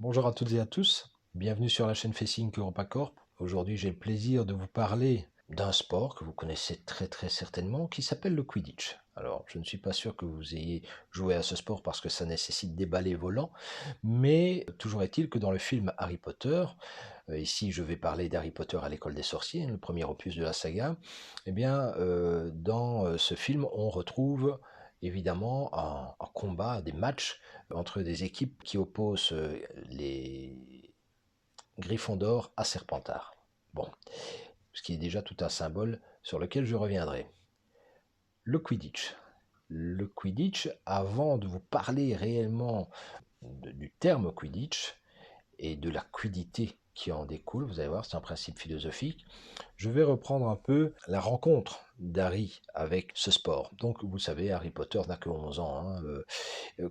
Bonjour à toutes et à tous, bienvenue sur la chaîne Facing Europa Corp. Aujourd'hui j'ai le plaisir de vous parler d'un sport que vous connaissez très certainement qui s'appelle le Quidditch. Alors je ne suis pas sûr que vous ayez joué à ce sport parce que ça nécessite des balais volants, mais toujours est-il que dans le film Harry Potter, ici je vais parler d'Harry Potter à l'école des sorciers, le premier opus de la saga, eh bien dans ce film on retrouve évidemment un combat, des matchs entre des équipes qui opposent les Gryffondor à Serpentard. Bon, ce qui est déjà tout un symbole sur lequel je reviendrai. Le Quidditch. Le Quidditch, avant de vous parler réellement du terme Quidditch et de la quiddité qui en découle, vous allez voir, c'est un principe philosophique, je vais reprendre un peu la rencontre d'Harry avec ce sport. Donc, vous savez, Harry Potter n'a que 11 ans.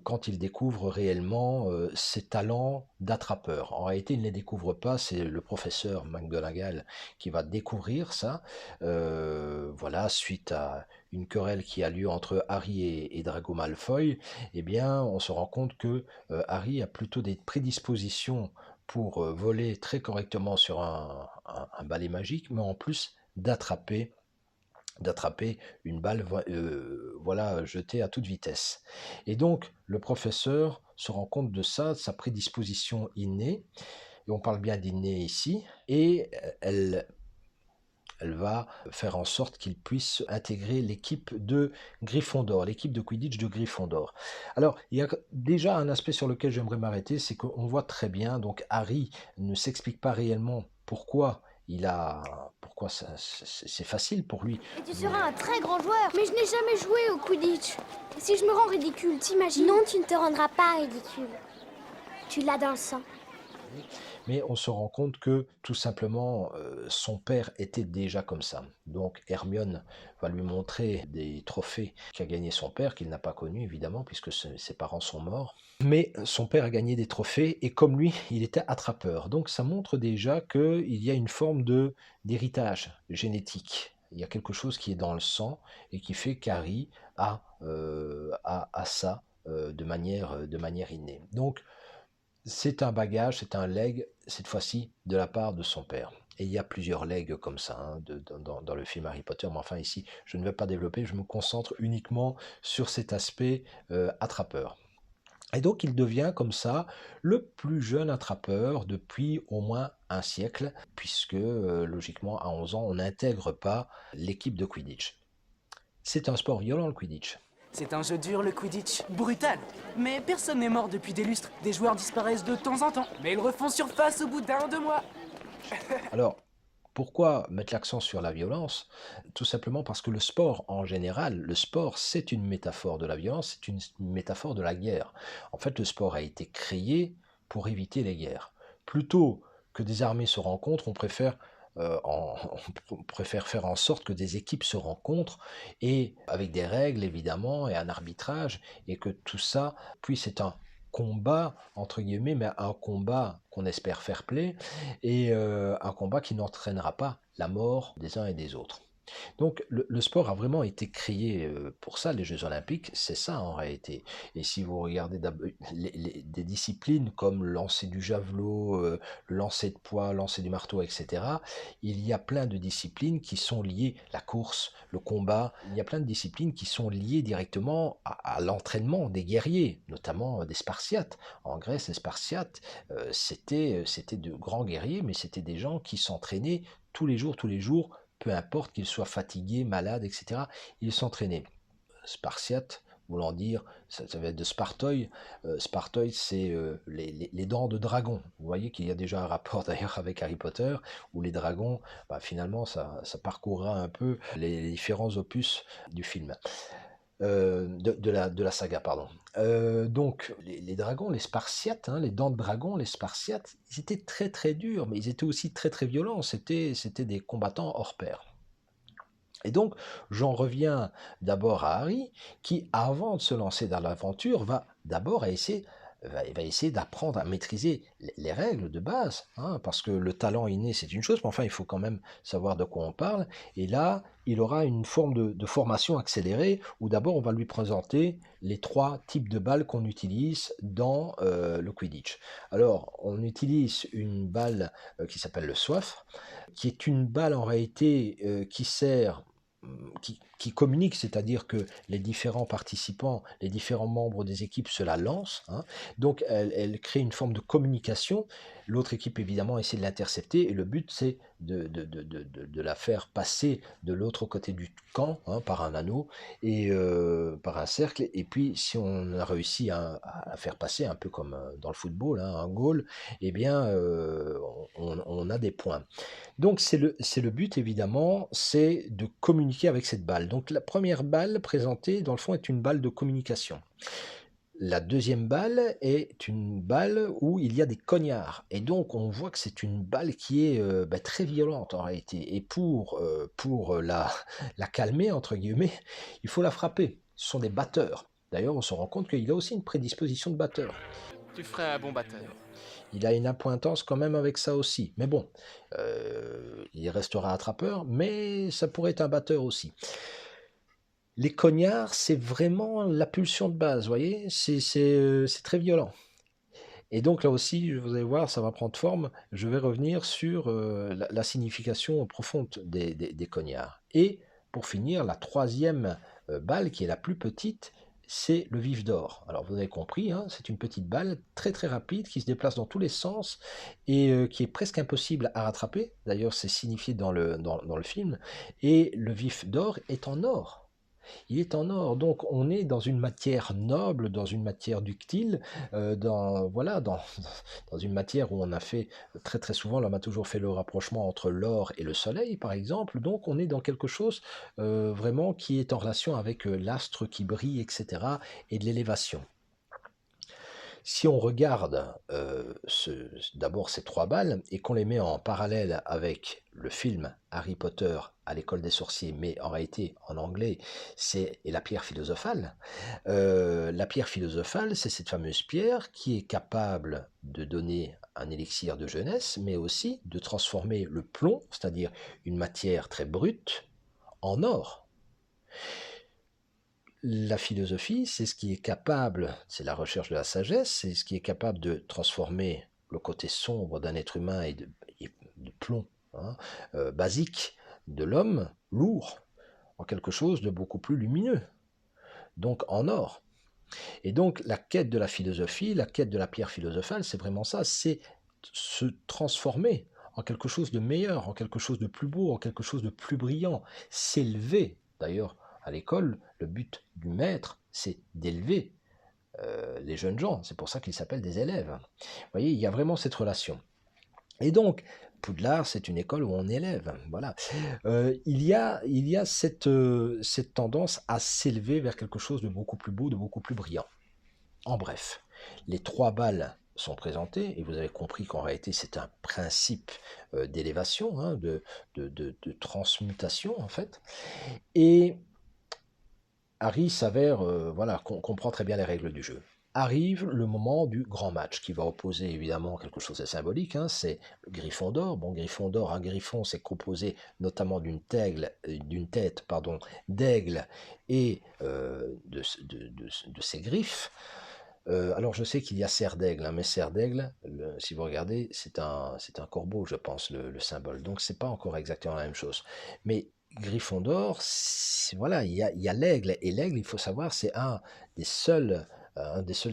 Quand il découvre réellement ses talents d'attrapeur. En réalité, il ne les découvre pas, c'est le professeur McGonagall qui va découvrir ça. Voilà, suite à une querelle qui a lieu entre Harry et Drago Malfoy, eh bien, on se rend compte que Harry a plutôt des prédispositions pour voler très correctement sur un balai magique, mais en plus d'attraper une balle voilà, jetée à toute vitesse. Et donc, le professeur se rend compte de ça, de sa prédisposition innée, et on parle bien d'innée ici, et elle va faire en sorte qu'il puisse intégrer l'équipe de Gryffondor, l'équipe de Quidditch de Gryffondor. Alors, il y a déjà un aspect sur lequel j'aimerais m'arrêter, c'est qu'on voit très bien, donc Harry ne s'explique pas réellement pourquoi c'est facile pour lui. Et tu seras un très grand joueur. Mais je n'ai jamais joué au Quidditch. Et si je me rends ridicule, t'imagines? Non, tu ne te rendras pas ridicule. Tu l'as dans le sang. Mais on se rend compte que tout simplement son père était déjà comme ça. Donc Hermione va lui montrer des trophées qu'a gagné son père, qu'il n'a pas connu évidemment puisque ses parents sont morts. Mais son père a gagné des trophées et comme lui, il était attrapeur. Donc ça montre déjà qu'il y a une forme d'héritage génétique. Il y a quelque chose qui est dans le sang et qui fait qu'Harry a ça de manière innée. Donc c'est un bagage, c'est un legs, cette fois-ci, de la part de son père. Et il y a plusieurs legs comme ça dans le film Harry Potter, mais enfin ici, je ne vais pas développer, je me concentre uniquement sur cet aspect attrapeur. Et donc il devient comme ça le plus jeune attrapeur depuis au moins un siècle, puisque logiquement à 11 ans, on n'intègre pas l'équipe de Quidditch. C'est un sport violent le Quidditch. C'est un jeu dur, le Quidditch, brutal. Mais personne n'est mort depuis des lustres. Des joueurs disparaissent de temps en temps, mais ils refont surface au bout d'un ou deux mois. Alors, pourquoi mettre l'accent sur la violence? Tout simplement parce que le sport, en général, le sport, c'est une métaphore de la violence, c'est une métaphore de la guerre. En fait, le sport a été créé pour éviter les guerres. Plutôt que des armées se rencontrent, on préfère faire en sorte que des équipes se rencontrent et avec des règles évidemment et un arbitrage et que tout ça puisse être un combat entre guillemets, mais un combat qu'on espère fair play et un combat qui n'entraînera pas la mort des uns et des autres. Donc le sport a vraiment été créé pour ça, les Jeux Olympiques, c'est ça en réalité. Et si vous regardez des disciplines comme le lancer du javelot, le lancer de poids, le lancer du marteau, etc., il y a plein de disciplines qui sont liées, la course, le combat, il y a plein de disciplines qui sont liées directement à l'entraînement des guerriers, notamment des Spartiates. En Grèce, les Spartiates, c'était de grands guerriers, mais c'était des gens qui s'entraînaient tous les jours, peu importe qu'ils soient fatigués, malades, etc., ils s'entraînaient. Spartiate, voulant dire, ça va être de Spartoi. Spartoi, c'est les dents de dragon. Vous voyez qu'il y a déjà un rapport d'ailleurs avec Harry Potter, où les dragons, bah, finalement, ça parcourra un peu les différents opus du film. De la saga, pardon. Donc, les dragons, les Spartiates, hein, les dents de dragon, les Spartiates, ils étaient très durs, mais ils étaient aussi très violents. C'était des combattants hors pair. Et donc, j'en reviens d'abord à Harry, qui, avant de se lancer dans l'aventure, va d'abord essayer va essayer d'apprendre à maîtriser les règles de base, hein, parce que le talent inné, c'est une chose, mais enfin, il faut quand même savoir de quoi on parle. Et là, il aura une forme de formation accélérée, où d'abord, on va lui présenter les 3 types de balles qu'on utilise dans le Quidditch. Alors, on utilise une balle qui s'appelle le soif, qui est une balle en réalité qui sert qui communique, c'est-à-dire que les différents participants, les différents membres des équipes se la lancent, hein. Donc elle crée une forme de communication. L'autre équipe, évidemment, essaie de l'intercepter et le but, c'est de la faire passer de l'autre côté du camp, hein, par un anneau et par un cercle. Et puis, si on a réussi à la faire passer, un peu comme dans le football, hein, un goal, eh bien, on a des points. Donc c'est le but évidemment, c'est de communiquer avec cette balle. Donc la première balle présentée dans le fond est une balle de communication. La deuxième balle est une balle où il y a des cognards. Et donc on voit que c'est une balle qui est très violente en réalité. Et pour la calmer, entre guillemets, il faut la frapper. Ce sont des batteurs. D'ailleurs, on se rend compte qu'il a aussi une prédisposition de batteur. Tu ferais un bon batteur. Il a une appointance quand même avec ça aussi. Mais bon, il restera attrapeur, mais ça pourrait être un batteur aussi. Les cognards, c'est vraiment la pulsion de base, vous voyez, c'est très violent. Et donc là aussi, vous allez voir, ça va prendre forme. Je vais revenir sur la signification profonde des cognards. Et pour finir, la troisième balle, qui est la plus petite, c'est le vif d'or. Alors vous avez compris, hein, c'est une petite balle très très rapide qui se déplace dans tous les sens et qui est presque impossible à rattraper. D'ailleurs, c'est signifié dans le film. Et le vif d'or est en or. Il est en or, donc on est dans une matière noble, dans une matière ductile, voilà, dans une matière où on a fait très très souvent, là on a toujours fait le rapprochement entre l'or et le soleil par exemple, donc on est dans quelque chose vraiment qui est en relation avec l'astre qui brille, etc., et de l'élévation. Si on regarde d'abord ces 3 balles et qu'on les met en parallèle avec le film Harry Potter à l'école des sorciers, mais en réalité en anglais c'est la pierre philosophale. La pierre philosophale, c'est cette fameuse pierre qui est capable de donner un élixir de jeunesse, mais aussi de transformer le plomb, c'est-à-dire une matière très brute, en or. La philosophie, c'est ce qui est capable, c'est la recherche de la sagesse, c'est ce qui est capable de transformer le côté sombre d'un être humain et de plomb, hein, basique de l'homme, lourd, en quelque chose de beaucoup plus lumineux, donc en or. Et donc la quête de la philosophie, la quête de la pierre philosophale, c'est vraiment ça, c'est se transformer en quelque chose de meilleur, en quelque chose de plus beau, en quelque chose de plus brillant, s'élever. D'ailleurs, à l'école, le but du maître, c'est d'élever les jeunes gens. C'est pour ça qu'ils s'appellent des élèves. Vous voyez, il y a vraiment cette relation. Et donc, Poudlard, c'est une école où on élève. Voilà. Il y a cette tendance à s'élever vers quelque chose de beaucoup plus beau, de beaucoup plus brillant. En bref, les 3 balles sont présentées, et vous avez compris qu'en réalité c'est un principe d'élévation, hein, de transmutation en fait. Et Harry s'avère, voilà, comprend très bien les règles du jeu. Arrive le moment du grand match, qui va opposer évidemment quelque chose de symbolique, hein, c'est le Gryffondor. Bon, Gryffondor, un griffon, c'est composé notamment d'une tête, pardon, d'aigle et de ses griffes. Alors je sais qu'il y a cerf d'aigle, hein, mais cerf d'aigle, si vous regardez, c'est un corbeau, je pense, le symbole. Donc c'est pas encore exactement la même chose. Mais Gryffondor, voilà, il y a l'aigle, et l'aigle, il faut savoir, c'est un des seuls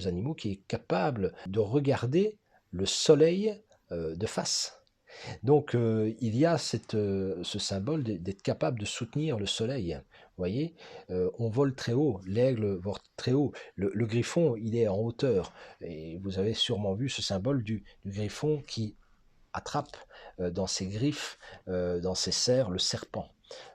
animaux qui est capable de regarder le soleil de face. Donc il y a ce symbole d'être capable de soutenir le soleil. Vous voyez, on vole très haut, l'aigle vole très haut, le griffon, il est en hauteur. Et vous avez sûrement vu ce symbole du griffon qui attrape dans ses griffes, dans ses serres, le serpent,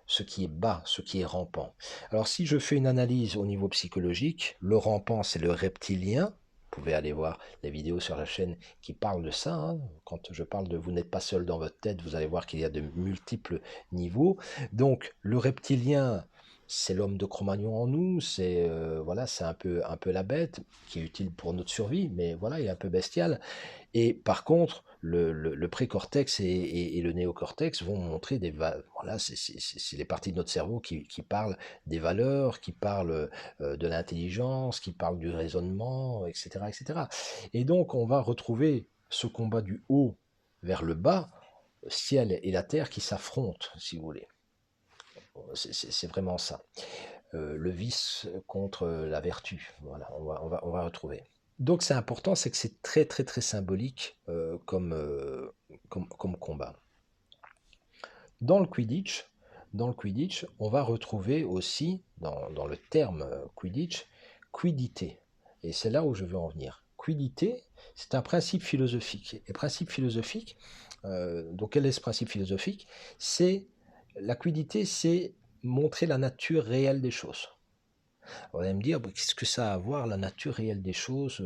ce qui est bas, ce qui est rampant. Alors si je fais une analyse au niveau psychologique, le rampant, c'est le reptilien. Vous pouvez aller voir les vidéos sur la chaîne qui parlent de ça, hein. Quand je parle de vous n'êtes pas seul dans votre tête, vous allez voir qu'il y a de multiples niveaux. Donc le reptilien, c'est l'homme de Cro-Magnon en nous, c'est voilà, c'est un peu la bête qui est utile pour notre survie, mais voilà, il est un peu bestial. Et par contre, le précortex et le néocortex vont montrer voilà, c'est les parties de notre cerveau qui parlent des valeurs, qui parlent de l'intelligence, qui parlent du raisonnement, etc., etc. Et donc, on va retrouver ce combat du haut vers le bas, ciel et la terre qui s'affrontent, si vous voulez. C'est vraiment ça. Le vice contre la vertu. Voilà, on va retrouver. Donc c'est important, c'est que c'est très très très symbolique comme combat. Dans le Quidditch, on va retrouver aussi, dans le terme Quidditch, quiddité. Et c'est là où je veux en venir. Quiddité, c'est un principe philosophique. Et principe philosophique, donc quel est ce principe philosophique? La quiddité, c'est montrer la nature réelle des choses. Vous allez me dire, qu'est-ce que ça a à voir, la nature réelle des choses?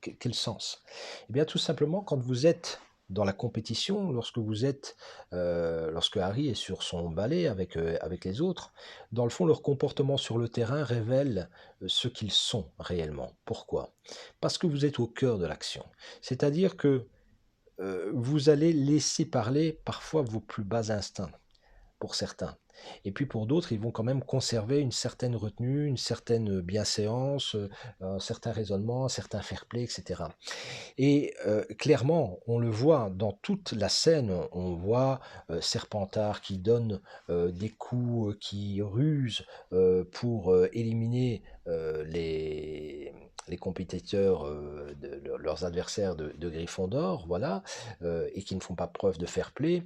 Quel sens? Eh bien, tout simplement, quand vous êtes dans la compétition, lorsque Harry est sur son balai avec les autres, dans le fond, leur comportement sur le terrain révèle ce qu'ils sont réellement. Pourquoi? Parce que vous êtes au cœur de l'action. C'est-à-dire que vous allez laisser parler parfois vos plus bas instincts, pour certains. Et puis pour d'autres, ils vont quand même conserver une certaine retenue, une certaine bienséance, un certain raisonnement, un certain fair-play, etc. Et clairement, on le voit dans toute la scène, on voit Serpentard qui donne des coups, qui ruse pour éliminer les compétiteurs, leurs adversaires de Gryffondor, voilà, et qui ne font pas preuve de fair play.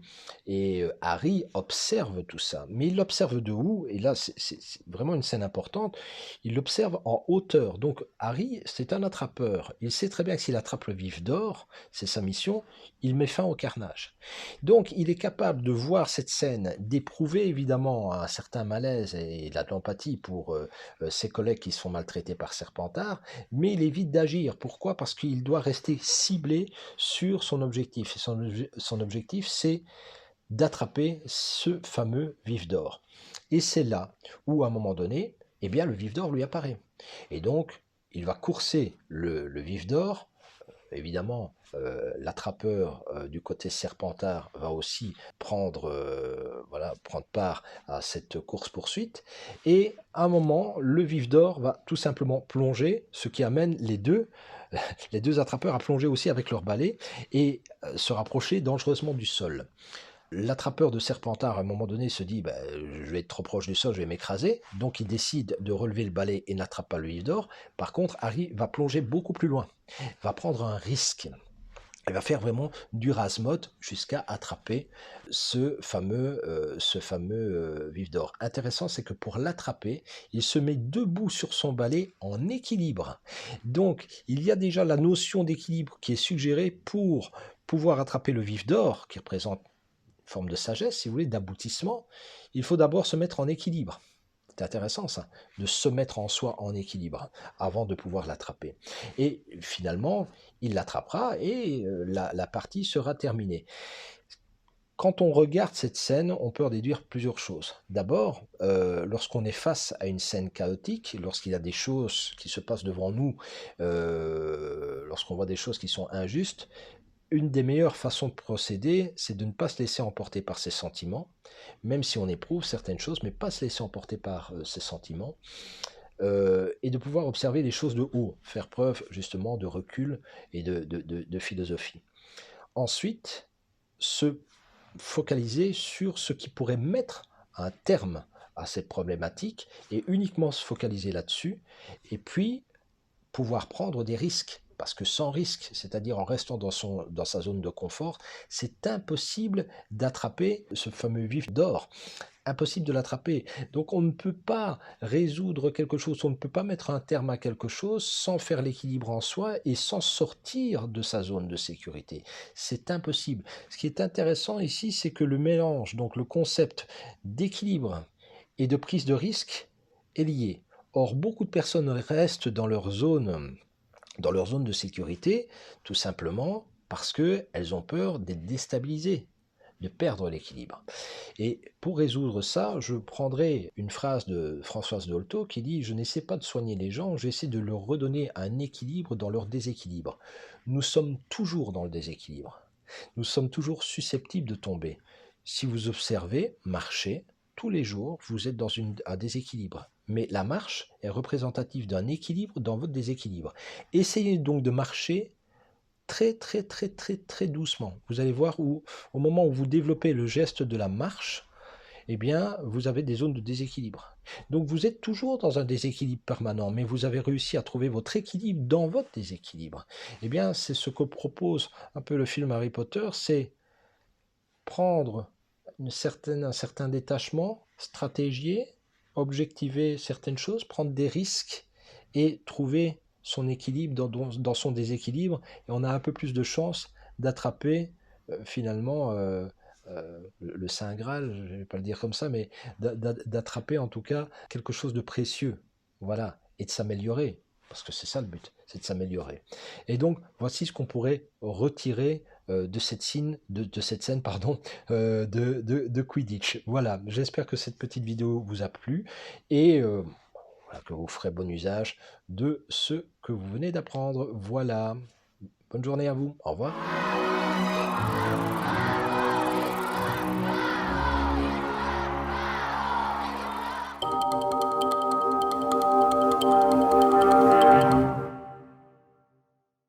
Et Harry observe tout ça. Mais il l'observe de où? Et là, c'est vraiment une scène importante. Il l'observe en hauteur. Donc Harry, c'est un attrapeur. Il sait très bien que s'il attrape le vif d'or, c'est sa mission, il met fin au carnage. Donc il est capable de voir cette scène, d'éprouver évidemment un certain malaise et de l'empathie pour ses collègues qui se font maltraiter par Serpentard, mais il évite d'agir. Pourquoi? Parce qu'il doit rester ciblé sur son objectif. Et son objectif, c'est d'attraper ce fameux vif d'or. Et c'est là où, à un moment donné, eh bien, le vif d'or lui apparaît. Et donc, il va courser le vif d'or. Évidemment, l'attrapeur du côté Serpentard va aussi prendre part à cette course-poursuite. Et à un moment, le vif d'or va tout simplement plonger, ce qui amène les deux attrapeurs à plonger aussi avec leur balai et se rapprocher dangereusement du sol. L'attrapeur de Serpentard, à un moment donné, se dit je vais être trop proche du sol, je vais m'écraser. Donc il décide de relever le balai et n'attrape pas le vif d'or. Par contre, Harry va plonger beaucoup plus loin, va prendre un risque. Il va faire vraiment du rase-motte jusqu'à attraper ce fameux vif d'or. Intéressant, c'est que pour l'attraper, il se met debout sur son balai en équilibre. Donc, il y a déjà la notion d'équilibre qui est suggérée pour pouvoir attraper le vif d'or, qui représente une forme de sagesse, si vous voulez, d'aboutissement. Il faut d'abord se mettre en équilibre. C'est intéressant ça, de se mettre en soi en équilibre avant de pouvoir l'attraper. Et finalement, il l'attrapera et la partie sera terminée. Quand on regarde cette scène, on peut en déduire plusieurs choses. D'abord, lorsqu'on est face à une scène chaotique, lorsqu'il y a des choses qui se passent devant nous, lorsqu'on voit des choses qui sont injustes, une des meilleures façons de procéder, c'est de ne pas se laisser emporter par ses sentiments, même si on éprouve certaines choses, mais pas se laisser emporter par ses sentiments, et de pouvoir observer les choses de haut, faire preuve justement de recul et de philosophie. Ensuite, se focaliser sur ce qui pourrait mettre un terme à cette problématique et uniquement se focaliser là-dessus, et puis pouvoir prendre des risques. Parce que sans risque, c'est-à-dire en restant dans sa zone de confort, c'est impossible d'attraper ce fameux vif d'or. Impossible de l'attraper. Donc on ne peut pas résoudre quelque chose, on ne peut pas mettre un terme à quelque chose sans faire l'équilibre en soi et sans sortir de sa zone de sécurité. C'est impossible. Ce qui est intéressant ici, c'est que le mélange, donc le concept d'équilibre et de prise de risque est lié. Or, beaucoup de personnes restent dans leur zone de sécurité, tout simplement parce qu'elles ont peur d'être déstabilisées. de perdre l'équilibre. Et pour résoudre ça, je prendrai une phrase de Françoise Dolto qui dit « Je n'essaie pas de soigner les gens, j'essaie de leur redonner un équilibre dans leur déséquilibre. Nous sommes toujours dans le déséquilibre. Nous sommes toujours susceptibles de tomber. Si vous observez, marchez, tous les jours, vous êtes dans un déséquilibre. Mais la marche est représentative d'un équilibre dans votre déséquilibre. Essayez donc de marcher très très doucement. Vous allez voir où, au moment où vous développez le geste de la marche, eh bien, vous avez des zones de déséquilibre. Donc vous êtes toujours dans un déséquilibre permanent, mais vous avez réussi à trouver votre équilibre dans votre déséquilibre. Eh bien, c'est ce que propose un peu le film Harry Potter, c'est prendre un certain détachement, stratégier, objectiver certaines choses, prendre des risques et trouver son équilibre dans son déséquilibre. Et on a un peu plus de chances d'attraper finalement le Saint Graal, je ne vais pas le dire comme ça, mais d'attraper en tout cas quelque chose de précieux. Voilà, et de s'améliorer. Parce que c'est ça le but, c'est de s'améliorer. Et donc, voici ce qu'on pourrait retirer de cette scène, de Quidditch. Voilà, j'espère que cette petite vidéo vous a plu et voilà, que vous ferez bon usage de ce que vous venez d'apprendre. Voilà, bonne journée à vous, au revoir.